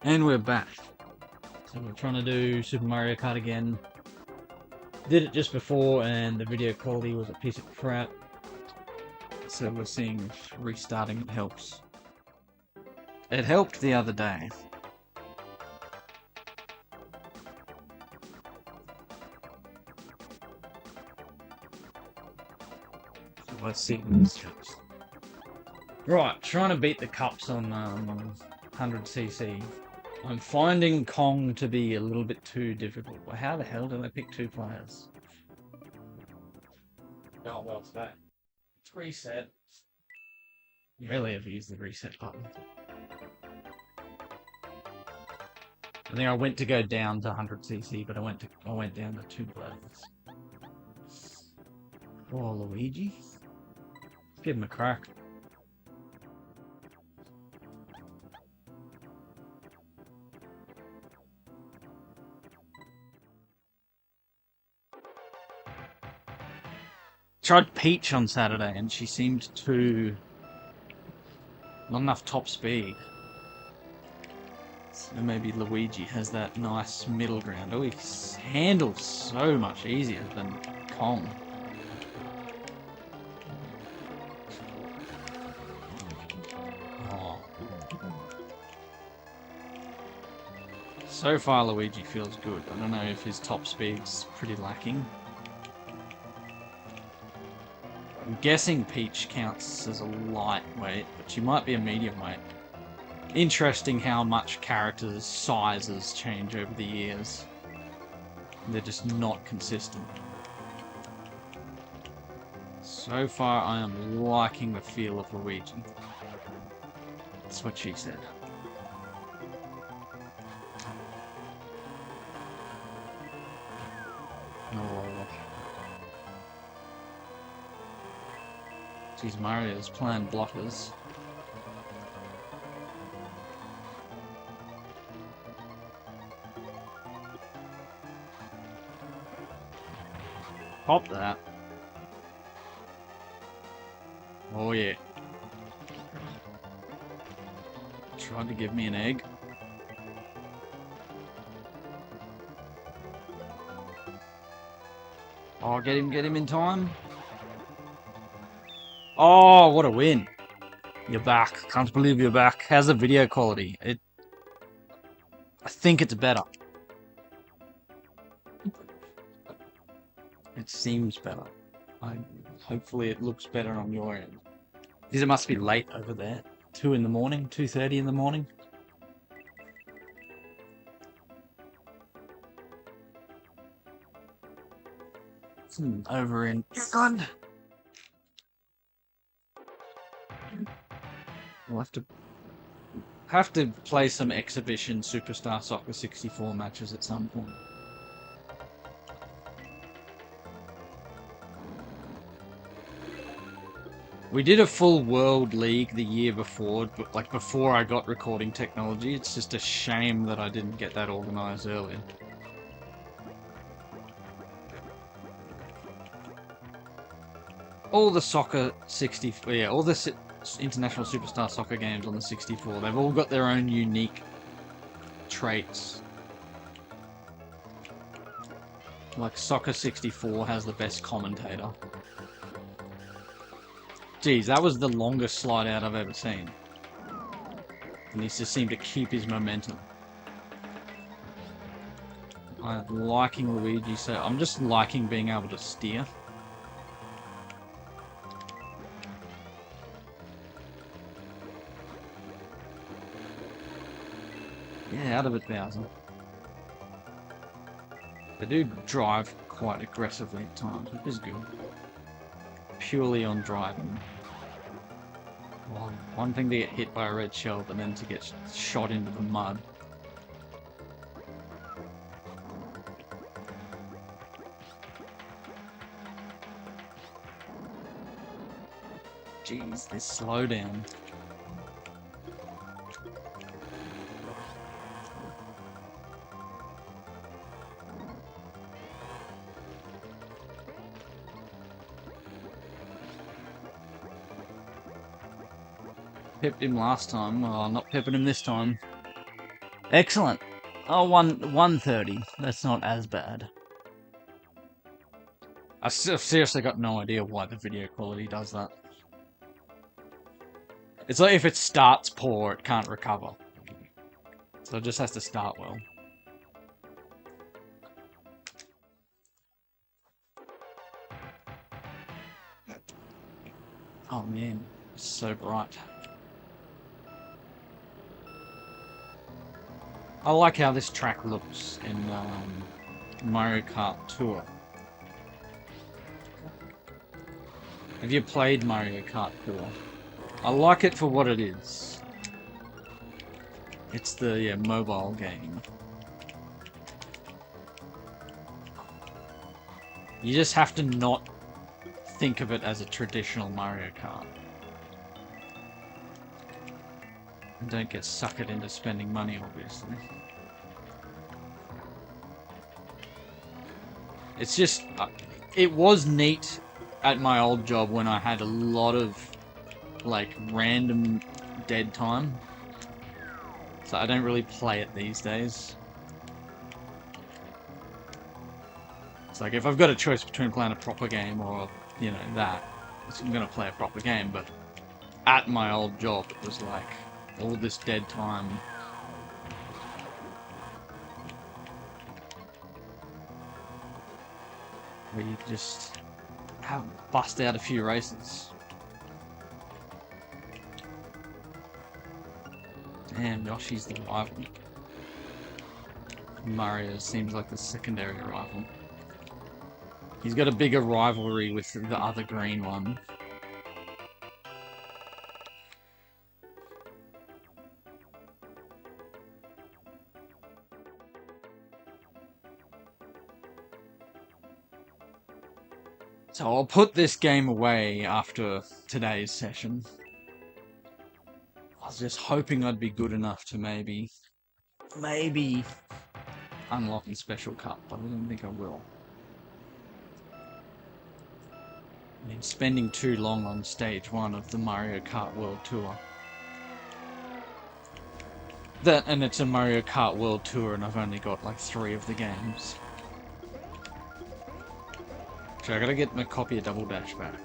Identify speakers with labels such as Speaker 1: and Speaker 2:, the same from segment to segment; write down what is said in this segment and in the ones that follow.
Speaker 1: And we're back. So we're trying to do Super Mario Kart again. Did it just before and the video quality was a piece of crap. So we're seeing if restarting it helps. It helped the other day. So let's see how this goes. Right, trying to beat the cups on 100cc. I'm finding Kong to be a little bit too difficult. Well, how the hell do I pick two players? Oh, well, it's that. It's reset. Rarely ever use the reset button. I think I went to go down to 100cc, but I went down to two players. Oh, Luigi. Let's give him a crack. Tried Peach on Saturday and she seemed to not enough top speed. So maybe Luigi has that nice middle ground. Oh, he handles so much easier than Kong. Oh. So far Luigi feels good. I don't know if his top speed's pretty lacking. I'm guessing Peach counts as a lightweight, but she might be a medium weight. Interesting how much characters' sizes change over the years. They're just not consistent. So far, I am liking the feel of Luigi. That's what she said. Oh. Geez, Mario's playing blockers. Pop that. Oh yeah. Tried to give me an egg. Oh, get him in time. Oh, what a win. You're back. Can't believe you're back. How's the video quality? I think it's better. It seems better. Hopefully it looks better on your end. Because it must be late over there. 2 in the morning, 2:30 in the morning. Over in England. We'll have to play some exhibition Superstar Soccer 64 matches at some point. We did a full World League the year before, but like before I got recording technology. It's just a shame that I didn't get that organized earlier. All the soccer 64, yeah, all the International Superstar Soccer games on the 64, they've all got their own unique traits. Like Soccer 64 has the best commentator. Geez, that was the longest slide out I've ever seen. And he just seemed to keep his momentum. I'm liking Luigi, so I'm just liking being able to steer. Yeah, out of 1,000. They do drive quite aggressively at times, which is good. Purely on driving. Well, one thing to get hit by a red shell, but then to get shot into the mud. Jeez, this slowdown. Pipped him last time. Well, I'm not pipping him this time. Excellent. Oh, 130. That's not as bad. I've seriously got no idea why the video quality does that. It's like if it starts poor, it can't recover. So it just has to start well. Oh man, it's so bright. I like how this track looks in Mario Kart Tour. Have you played Mario Kart Tour? I like it for what it is. It's the mobile game. You just have to not think of it as a traditional Mario Kart. And don't get suckered into spending money, obviously. It's just... it was neat at my old job when I had a lot of, like, random dead time. So I don't really play it these days. It's like, if I've got a choice between playing a proper game or, you know, that, I'm gonna play a proper game, but at my old job, it was like, all this dead time. Where you just bust out a few races. Damn, Yoshi's the rival. Mario seems like the secondary rival. He's got a bigger rivalry with the other green one. So I'll put this game away after today's session. I was just hoping I'd be good enough to maybe unlock a special cup, but I don't think I will. I mean, spending too long on stage 1 of the Mario Kart World Tour. And it's a Mario Kart World Tour and I've only got like 3 of the games. So I gotta get my copy of Double Dash back.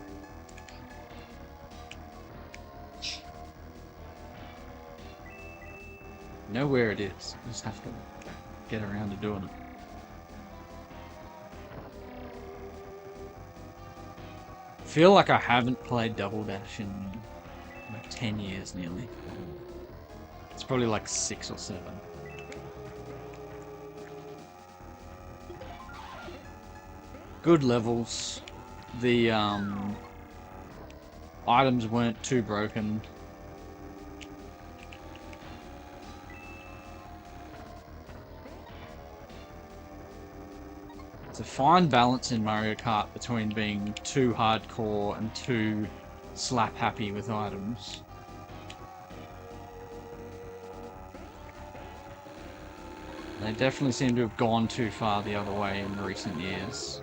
Speaker 1: Know where it is. Just have to get around to doing it. I feel like I haven't played Double Dash in like 10 years nearly. It's probably like 6 or 7. Good levels. The items weren't too broken. It's a fine balance in Mario Kart between being too hardcore and too slap happy with items. They definitely seem to have gone too far the other way in recent years.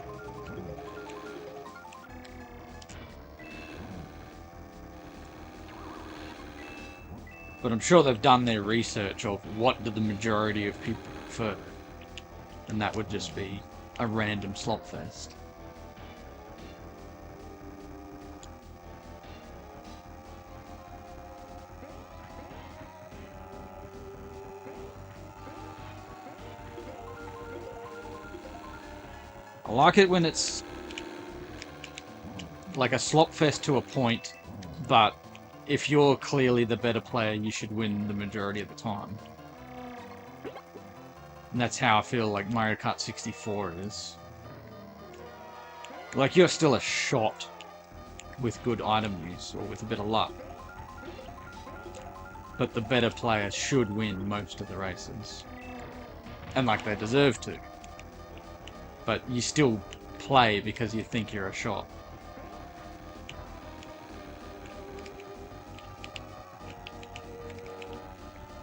Speaker 1: But I'm sure they've done their research of what do the majority of people prefer. And that would just be a random Slopfest. I like it when it's like a Slopfest to a point, but if you're clearly the better player, you should win the majority of the time. And that's how I feel like Mario Kart 64 is. Like, you're still a shot with good item use, or with a bit of luck. But the better player should win most of the races. And like, they deserve to. But you still play because you think you're a shot.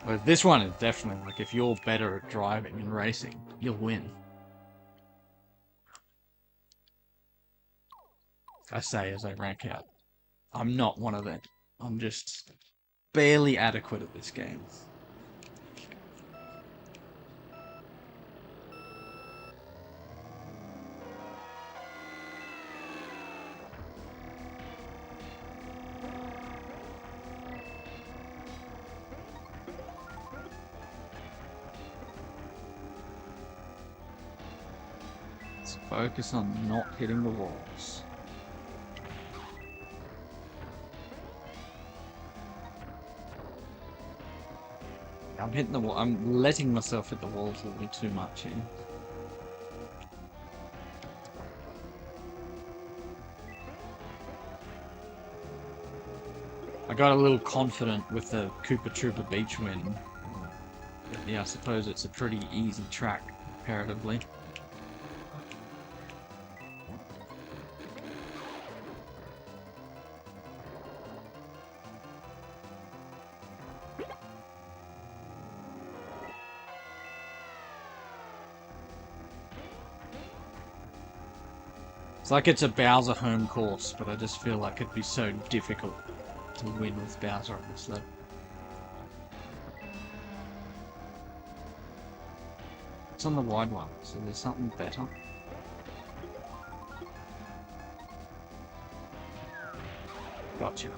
Speaker 1: But this one is definitely, like, if you're better at driving and racing, you'll win. I say as I rank out. I'm not one of them. I'm just barely adequate at this game. Let's focus on not hitting the walls. I'm hitting the wall. I'm letting myself hit the walls a little too much here. I got a little confident with the Koopa Troopa beach win. But yeah, I suppose it's a pretty easy track comparatively. It's like it's a Bowser home course, but I just feel like it'd be so difficult to win with Bowser on this level. It's on the wide one, so there's something better. Gotcha.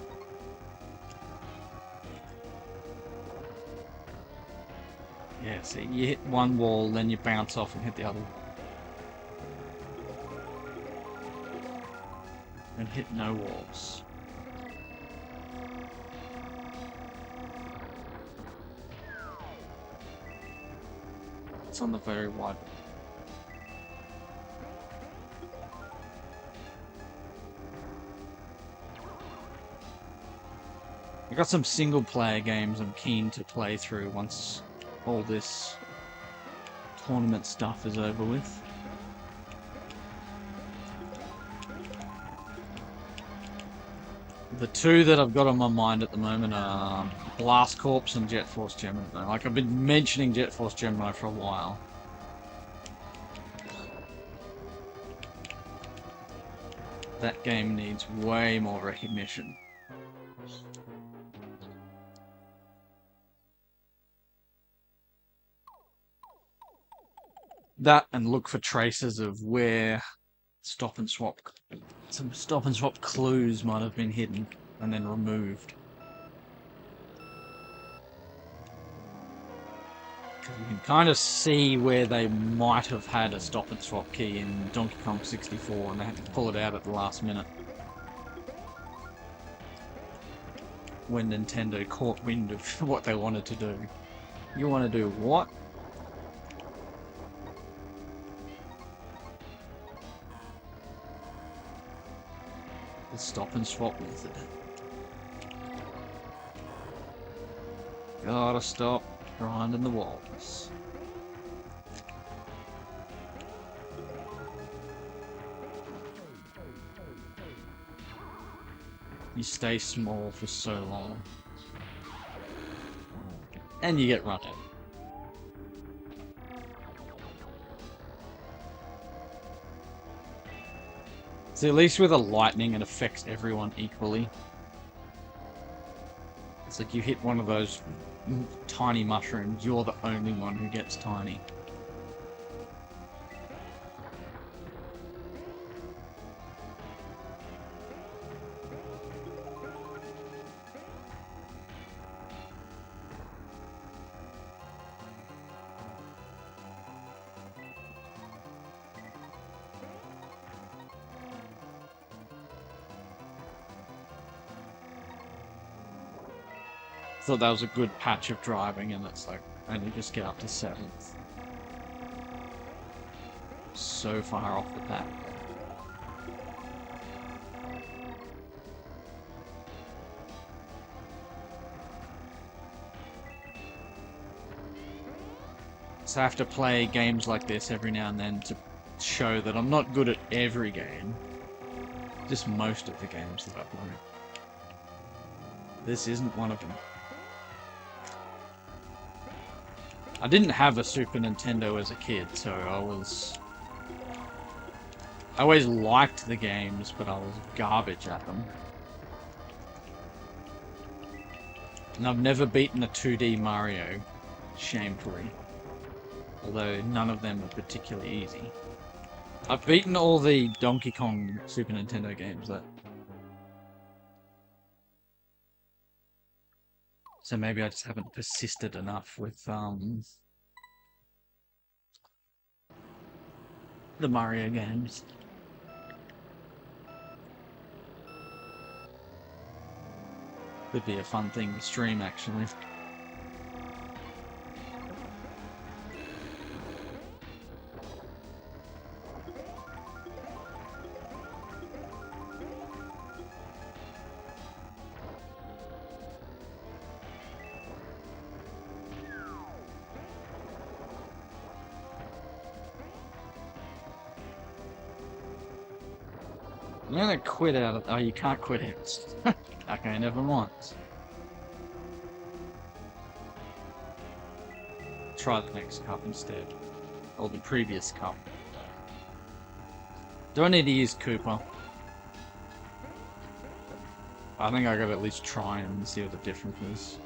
Speaker 1: Yeah, see, you hit one wall, then you bounce off and hit the other wall. And hit no walls. It's on the very wide one. I got some single player games I'm keen to play through once all this tournament stuff is over with. The two that I've got on my mind at the moment are Blast Corps and Jet Force Gemini. Like, I've been mentioning Jet Force Gemini for a while. That game needs way more recognition. That, and look for traces of where Stop and Swop, some Stop and Swap clues might have been hidden and then removed. You can kind of see where they might have had a Stop and Swap key in Donkey Kong 64 and they had to pull it out at the last minute. When Nintendo caught wind of what they wanted to do. You want to do what? The Stop and Swap method. Gotta stop grinding the walls. You stay small for so long. And you get run out. See, at least with a lightning, it affects everyone equally. It's like you hit one of those tiny mushrooms, you're the only one who gets tiny. Thought that was a good patch of driving, and it's like, I only just get up to 7th. So far off the path. So I have to play games like this every now and then to show that I'm not good at every game. Just most of the games that I play. This isn't one of them. I didn't have a Super Nintendo as a kid, so I always liked the games, but I was garbage at them. And I've never beaten a 2D Mario, shamefully. Although none of them are particularly easy. I've beaten all the Donkey Kong Super Nintendo games, though. So maybe I just haven't persisted enough with the Mario games. Could be a fun thing to stream, actually. I'm gonna quit out of... Oh, you can't quit it. Okay, never mind. Try the next cup instead. Or the previous cup. Do I need to use Koopa? I think I gotta at least try and see what the difference is.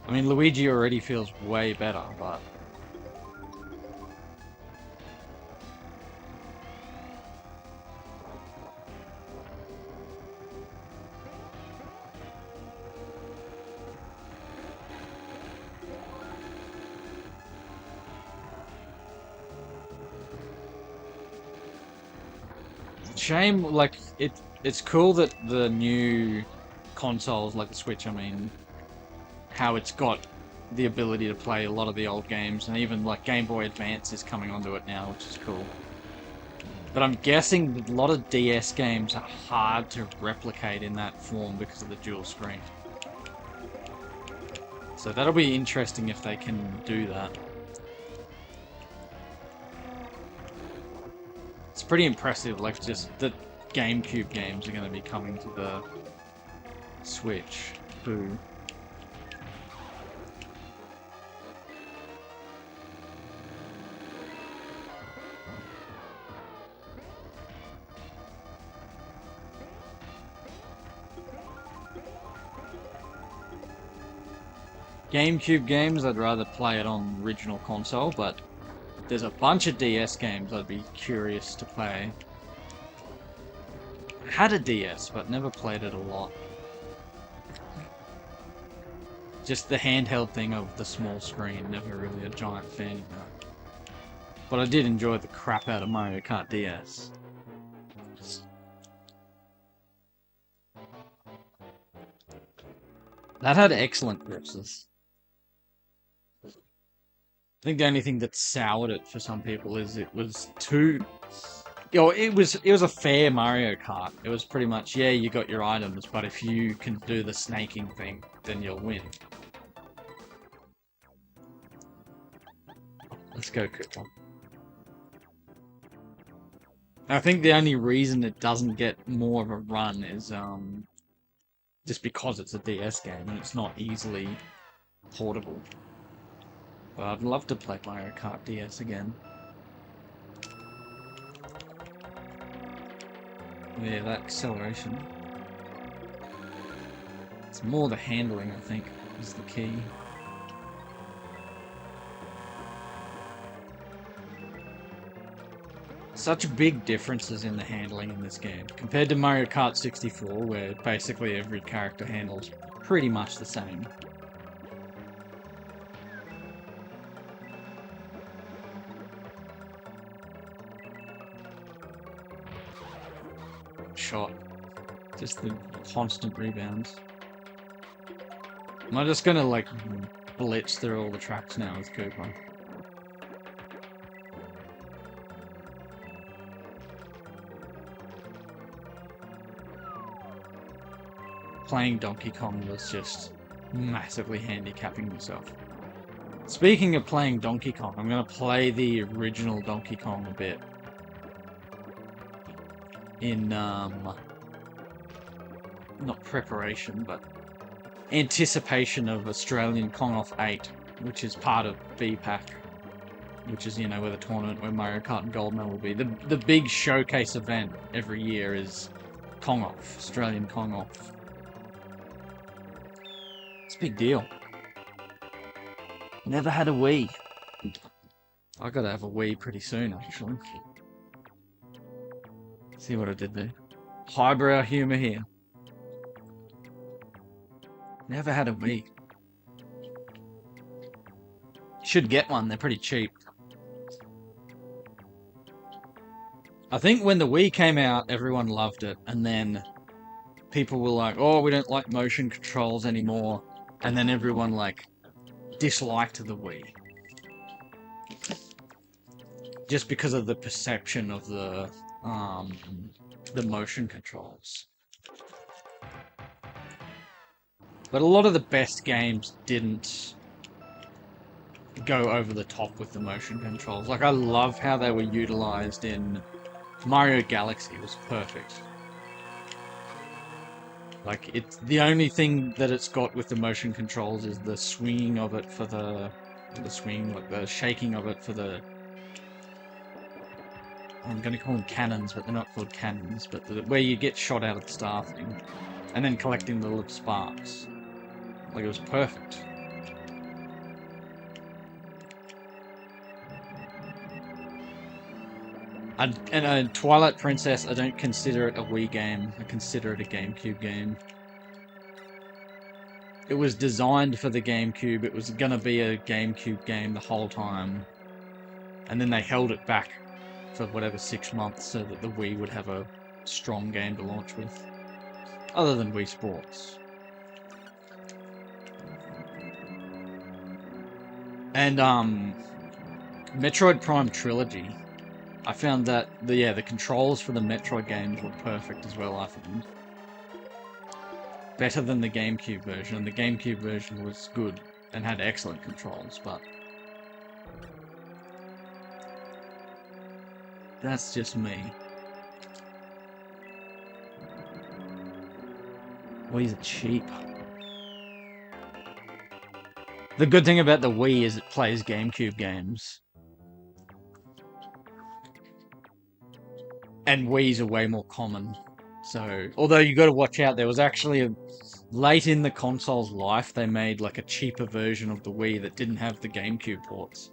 Speaker 1: I mean, Luigi already feels way better, but... Shame, like, it's cool that the new consoles, like the Switch, I mean, how it's got the ability to play a lot of the old games, and even, like, Game Boy Advance is coming onto it now, which is cool. But I'm guessing a lot of DS games are hard to replicate in that form because of the dual screen. So that'll be interesting if they can do that. It's pretty impressive, like, just the GameCube games are going to be coming to the Switch. Boo. GameCube games, I'd rather play it on the original console, but there's a bunch of DS games I'd be curious to play. I had a DS, but never played it a lot. Just the handheld thing of the small screen, never really a giant fan of that. But I did enjoy the crap out of Mario Kart DS. That had excellent grips. I think the only thing that soured it for some people is it was too... You know, it was a fair Mario Kart. It was pretty much, yeah, you got your items, but if you can do the snaking thing, then you'll win. Let's go, Koopa. I think the only reason it doesn't get more of a run is just because it's a DS game and it's not easily portable. But I'd love to play Mario Kart DS again. Yeah, that acceleration. It's more the handling, I think, is the key. Such big differences in the handling in this game, compared to Mario Kart 64, where basically every character handles pretty much the same. Shot. Just the constant rebounds. Am I just gonna, like, blitz through all the tracks now with Koopa? Playing Donkey Kong was just massively handicapping myself. Speaking of playing Donkey Kong, I'm gonna play the original Donkey Kong a bit. In, not preparation, but anticipation of Australian Kongoff 8, which is part of BPAC, which is, you know, where the tournament where Mario Kart and Gold Medal will be. The big showcase event every year is Kongoff, Australian Kongoff. It's a big deal. Never had a Wii. I gotta have a Wii pretty soon, actually. See what I did there. Highbrow humor here. Never had a Wii. Should get one, they're pretty cheap. I think when the Wii came out, everyone loved it, and then people were like, "Oh, we don't like motion controls anymore," and then everyone like disliked the Wii just because of the perception of the motion controls. But a lot of the best games didn't go over the top with the motion controls. Like, I love how they were utilized in Mario Galaxy. It was perfect. Like, it's the only thing that it's got with the motion controls is the swinging of it for the shaking of it for the, I'm gonna call them cannons, but they're not called cannons, but where you get shot out of the star thing, and then collecting the little sparks. Like, it was perfect. And Twilight Princess, I don't consider it a Wii game. I consider it a GameCube game. It was designed for the GameCube. It was gonna be a GameCube game the whole time. And then they held it back for whatever 6 months so that the Wii would have a strong game to launch with. Other than Wii Sports. And Metroid Prime Trilogy. I found that the controls for the Metroid games were perfect as well, I think. Better than the GameCube version. The GameCube version was good and had excellent controls, but that's just me. Wii's are cheap. The good thing about the Wii is it plays GameCube games. And Wii's are way more common. So, although you got to watch out, there was actually late in the console's life, they made like a cheaper version of the Wii that didn't have the GameCube ports.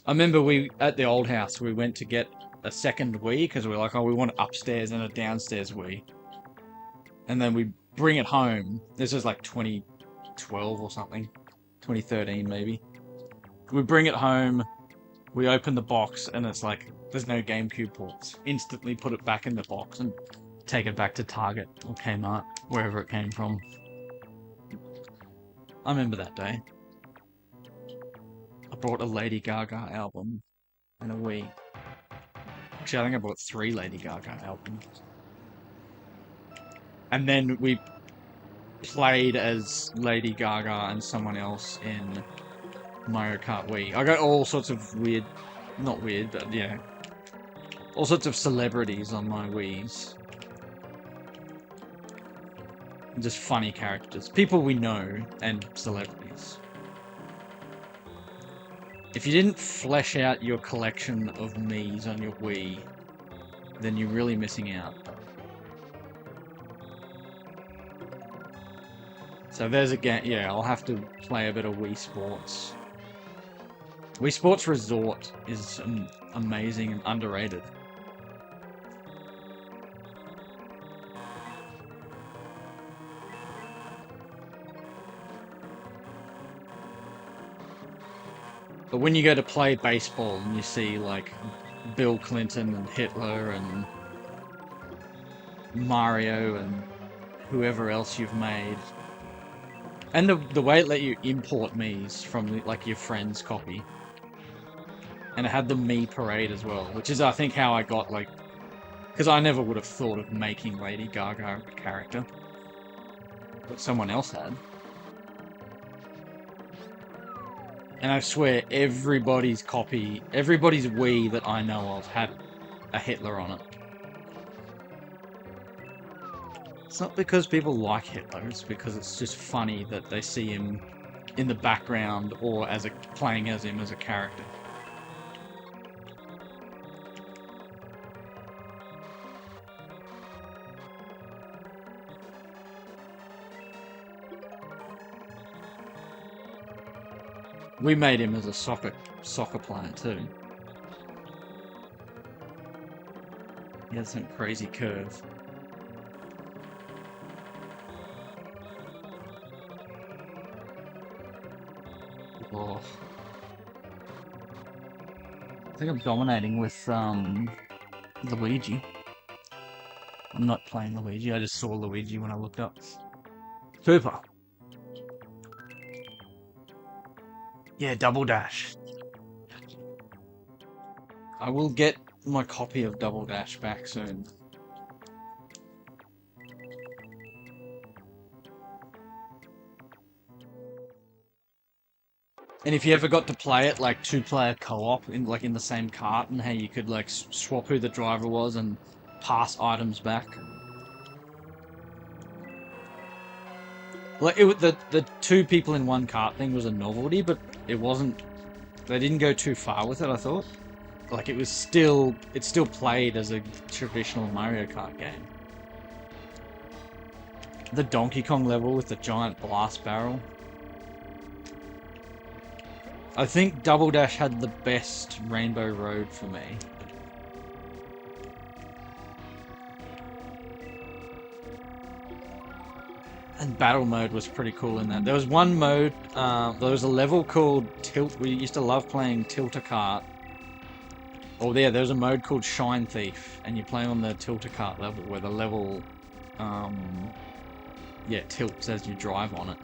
Speaker 1: I remember at the old house, we went to get a second Wii because we were like, oh, we want an upstairs and a downstairs Wii. And then we bring it home. This was like 2012 or something. 2013 maybe. We bring it home, we open the box, and it's like, there's no GameCube ports. Instantly put it back in the box and take it back to Target or Kmart, wherever it came from. I remember that day. I bought a Lady Gaga album and a Wii. Actually, I think I bought 3 Lady Gaga albums. And then we played as Lady Gaga and someone else in Mario Kart Wii. I got all sorts of weird, not weird, but yeah, all sorts of celebrities on my Wiis. Just funny characters. People we know and celebrities. If you didn't flesh out your collection of Miis on your Wii, then you're really missing out. So there's a game, yeah, I'll have to play a bit of Wii Sports. Wii Sports Resort is amazing and underrated. But when you go to play baseball and you see like Bill Clinton and Hitler and Mario and whoever else you've made, and the way it let you import Miis from like your friend's copy, and it had the Mii parade as well, which is I think how I got like, because I never would have thought of making Lady Gaga a character, but someone else had. And I swear, everybody's Wii that I know of had a Hitler on it. It's not because people like Hitler, it's because it's just funny that they see him in the background or playing as him as a character. We made him as a soccer player too. He had some crazy curve. Oh. I think I'm dominating with Luigi. I'm not playing Luigi, I just saw Luigi when I looked up. Koopa. Yeah, Double Dash. I will get my copy of Double Dash back soon. And if you ever got to play it, like 2-player co-op in the same cart, and how you could like swap who the driver was and pass items back. Like the 2 people in one cart thing was a novelty, but it wasn't. They didn't go too far with it, I thought. Like it still played as a traditional Mario Kart game. The Donkey Kong level with the giant blast barrel. I think Double Dash had the best Rainbow Road for me. And battle mode was pretty cool in that. There was one mode, there was a level called Tilt. We used to love playing Tilt-a-Kart. Oh yeah, there was a mode called Shine Thief, and you play on the Tilt-a-Kart level, where the level, tilts as you drive on it.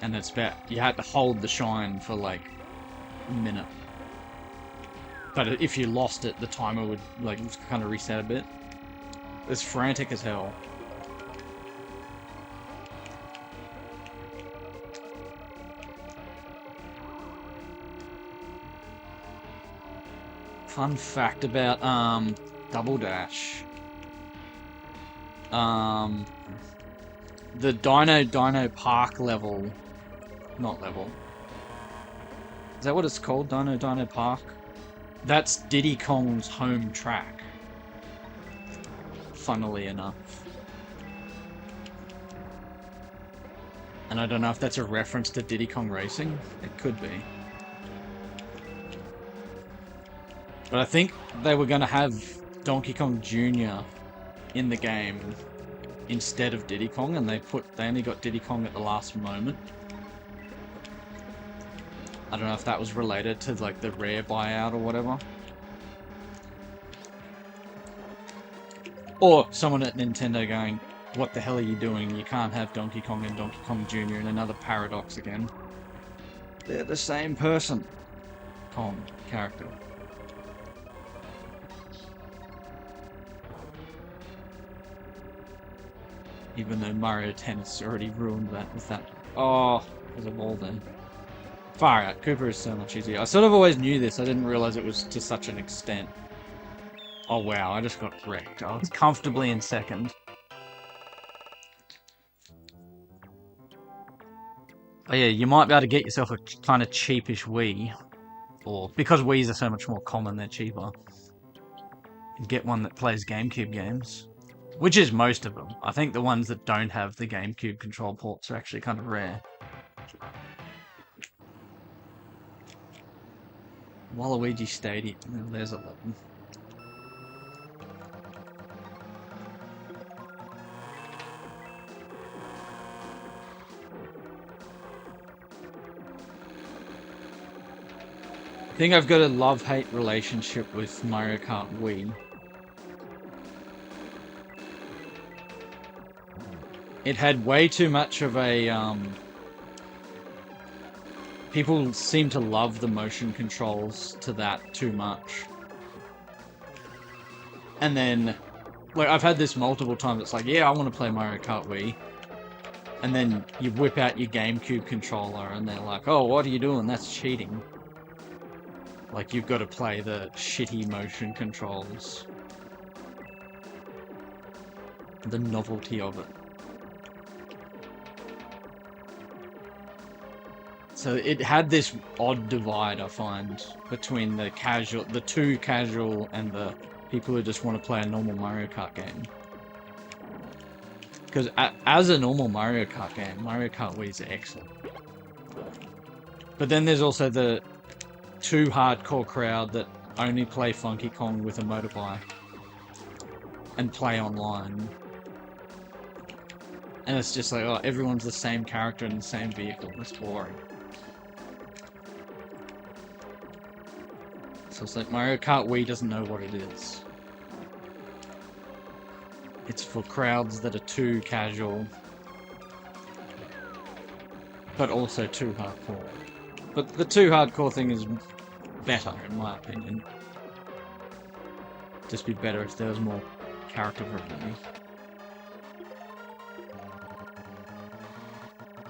Speaker 1: And it's about, you had to hold the shine for like a minute. But if you lost it, the timer would like kind of reset a bit. It's frantic as hell. Fun fact about Double Dash. The Dino Park level. Not level. Is that what it's called? Dino Park? That's Diddy Kong's home track. Funnily enough. And I don't know if that's a reference to Diddy Kong Racing. It could be. But I think they were going to have Donkey Kong Jr. in the game instead of Diddy Kong, and they only got Diddy Kong at the last moment. I don't know if that was related to like the Rare buyout or whatever. Or someone at Nintendo going, what the hell are you doing? You can't have Donkey Kong and Donkey Kong Jr. in another paradox again. They're the same person. Kong character. Even though Mario Tennis already ruined that with that. Oh, there's a wall then. Far out. Koopa is so much easier. I sort of always knew this. I didn't realize it was to such an extent. Oh wow, I just got wrecked. I was comfortably in second. Oh yeah, you might be able to get yourself a kind of cheapish Wii. Or, because Wiis are so much more common, they're cheaper. And get one that plays GameCube games. Which is most of them. I think the ones that don't have the GameCube control ports are actually kind of rare. Waluigi Stadium. There's 11. I think I've got a love-hate relationship with Mario Kart Wii. It had way too much of a, people seem to love the motion controls to that too much. And then, like, I've had this multiple times, it's like, yeah, I want to play Mario Kart Wii. And then you whip out your GameCube controller and they're like, oh, what are you doing? That's cheating. Like, you've got to play the shitty motion controls. The novelty of it. So it had this odd divide, I find, between the too casual and the people who just want to play a normal Mario Kart game. Because as a normal Mario Kart game, Mario Kart Wii is excellent. But then there's also the too hardcore crowd that only play Funky Kong with a motorbike and play online. And it's just like, oh, everyone's the same character in the same vehicle. It's boring. So it's like Mario Kart Wii doesn't know what it is. it's for crowds that are too casual, but also too hardcore. But the too hardcore thing is better, in my opinion. Just be better if there was more character variety.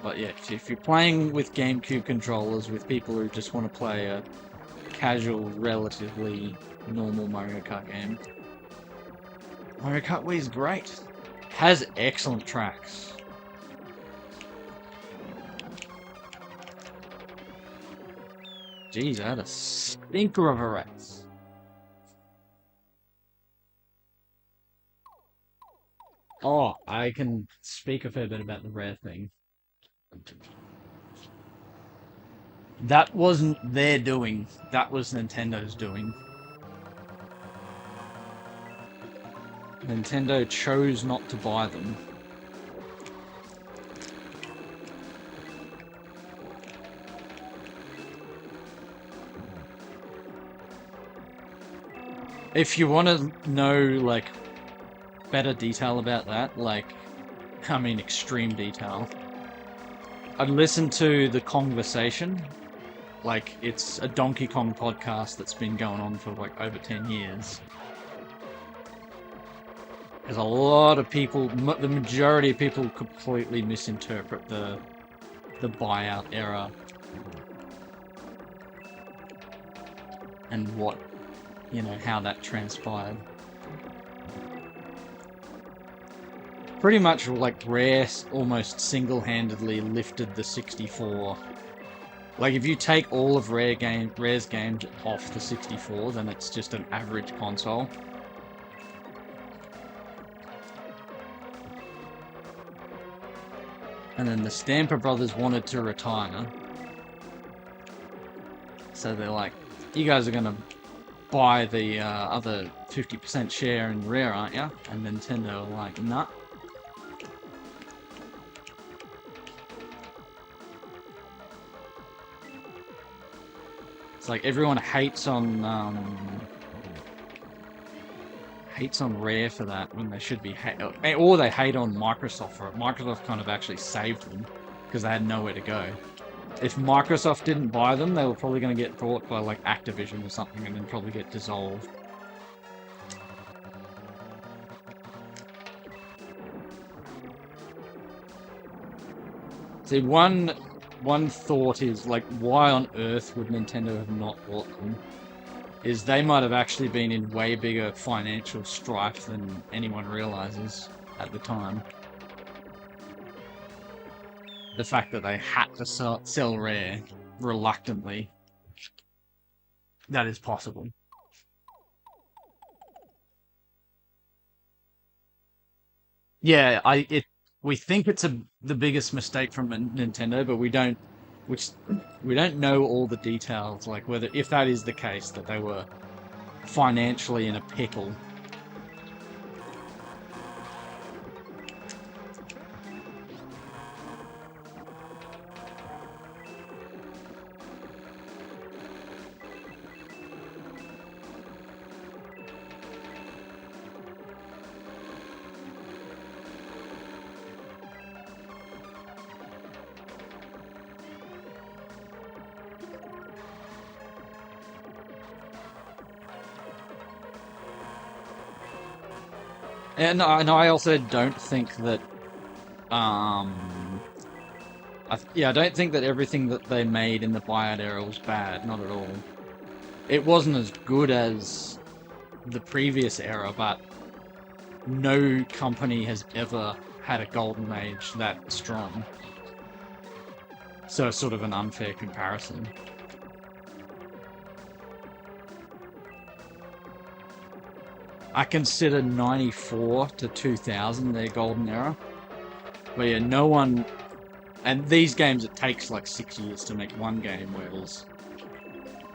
Speaker 1: But yeah, if you're playing with GameCube controllers with people who just want to play a casual, relatively normal Mario Kart game, Mario Kart Wii is great. Has excellent tracks. Jeez, I had a stinker of a race. Oh, I can speak a fair bit about the rare thing. That wasn't their doing. That was Nintendo's doing. Nintendo chose not to buy them. If you want to know, like, better detail about that, like, I mean extreme detail, I'd listen to The Conversation. Like, it's a Donkey Kong podcast that's been going on for, like, over 10 years. There's a lot of people, the majority of people completely misinterpret the buyout era. And what, you know, how that transpired. Pretty much, like, Rare almost single-handedly lifted the 64. Like, if you take all of Rare's games off the 64, then it's just an average console. And then the Stamper Brothers wanted to retire. So they're like, you guys are gonna buy the other 50% share in Rare, aren't you? And Nintendo were like, nah. It's like everyone hates on Rare for that when they should be or they hate on Microsoft for it. Microsoft kind of actually saved them because they had nowhere to go. If Microsoft didn't buy them, they were probably going to get bought by like Activision or something and then probably get dissolved. See, one thought is, like, why on earth would Nintendo have not bought them? Is they might have actually been in way bigger financial strife than anyone realizes at the time. The fact that they had to sell Rare reluctantly, that is possible. Yeah, we think it's the biggest mistake from Nintendo, but we don't know all the details, like whether, if that is the case, that they were financially in a pickle. And I also don't think that, I don't think that everything that they made in the buyout era was bad, not at all. It wasn't as good as the previous era, but no company has ever had a golden age that strong. So it's sort of an unfair comparison. I consider 94 to 2000 their golden era. But yeah, no one... And these games, it takes like 6 years to make one game, whereas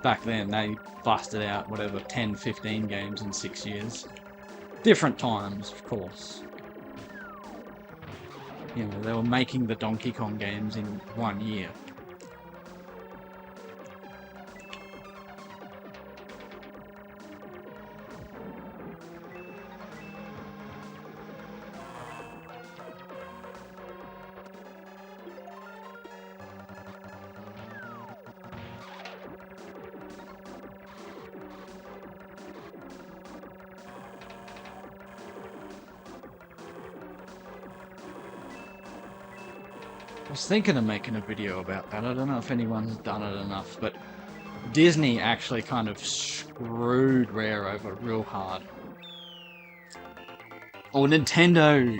Speaker 1: back then they busted out, whatever, 10, 15 games in 6 years. Different times, of course. You know, they were making the Donkey Kong games in 1 year. I was thinking of making a video about that. I don't know if anyone's done it enough, but Disney actually kind of screwed Rare over real hard. Or Nintendo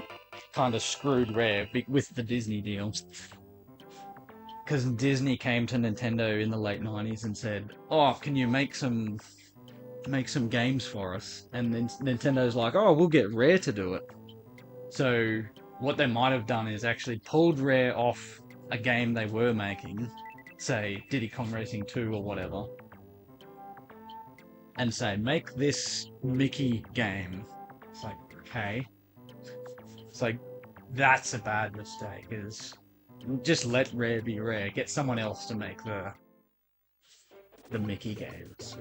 Speaker 1: kind of screwed Rare with the Disney deals. Because Disney came to Nintendo in the late 90s and said, "Oh, can you make some games for us?" And then Nintendo's like, "Oh, we'll get Rare to do it." So what they might have done is actually pulled Rare off a game they were making, say Diddy Kong Racing 2 or whatever, and say, "Make this Mickey game." It's like, okay. It's like, that's a bad mistake, is just let Rare be Rare. Get someone else to make the Mickey games.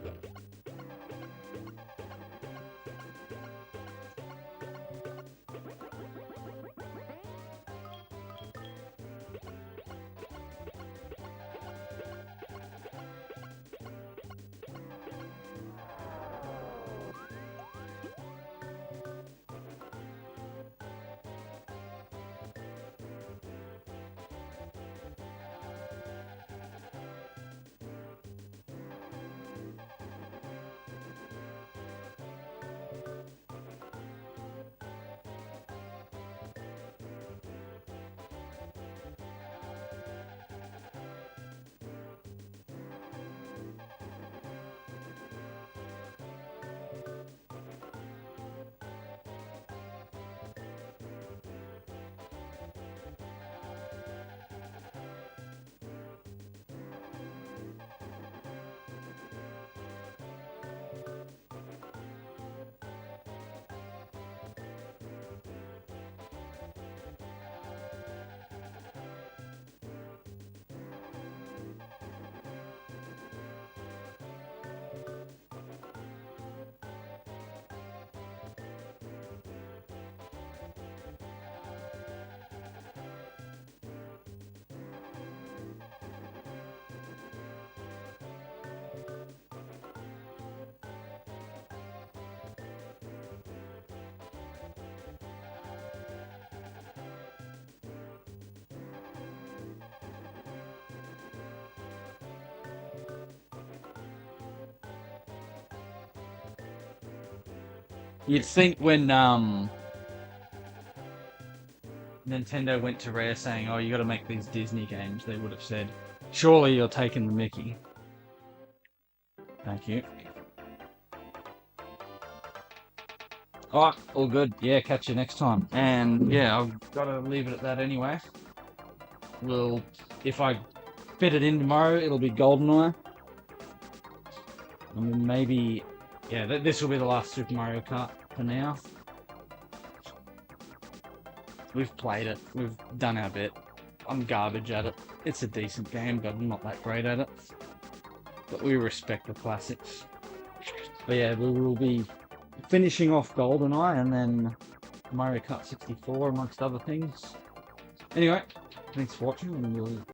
Speaker 1: You'd think when Nintendo went to Rare saying, "Oh, you got to make these Disney games," they would have said, "Surely you're taking the Mickey." Thank you. Alright, all good. Yeah, catch you next time. And yeah, I've got to leave it at that anyway. If I fit it in tomorrow, it'll be GoldenEye. I mean, maybe, yeah, this will be the last Super Mario Kart for now. We've played it. We've done our bit. I'm garbage at it. It's a decent game, but I'm not that great at it. But we respect the classics. But yeah, we will be finishing off GoldenEye and then Mario Kart 64 amongst other things. Anyway, thanks for watching, and we'll